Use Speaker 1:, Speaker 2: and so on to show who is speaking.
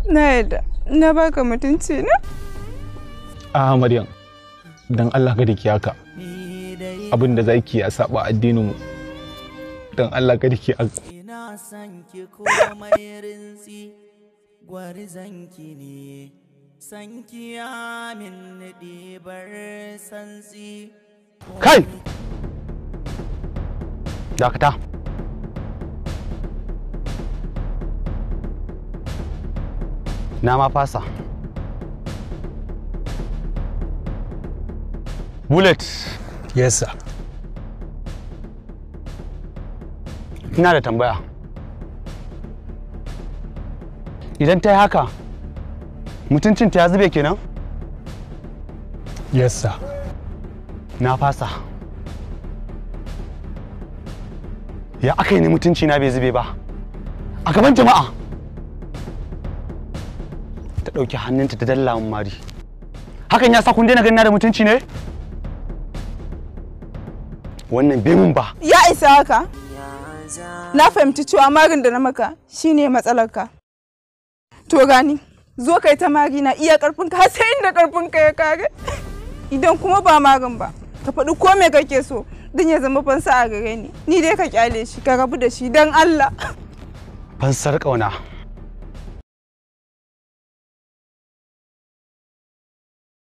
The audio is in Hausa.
Speaker 1: Na yadda. Na baka mutunci na?
Speaker 2: Maryam. Dan Allah kada ki haka. Abin da zaki ya saba addinin mu. Dan Allah kada ki haka.
Speaker 3: Ina san ki komai rinsi gwarzanki ne. San ki amin ɗibar sansi.
Speaker 4: Kai! Dakata. Na ma fasa. Bullet.
Speaker 2: Yes sir.
Speaker 4: Ina da tambaya. Idan ta yi haka, mutuncinta ya zube kenan?
Speaker 2: Yes sir.
Speaker 4: Na fasa. Ya aka yi ne mutunci na bai zube ba? A gaban jama'a. Ta ɗauki hannunta ta dalla min mari. Hakan ya sa kun daina ganin da mutunci ne? Wannan bai mun ba.
Speaker 1: Ya isa haka. Na fahimci cewa marin da na maka shine matsalarka. To gani, zo kai ta mari na iya karfinka har sai inda karfinka ya kare. Idan kuma ba marin ba, ka faɗi ko me kake so don ya zama fansa a gare ni. Ni dai ka kyale shi, ka rabu da shi don Allah.
Speaker 4: Fansar ƙauna.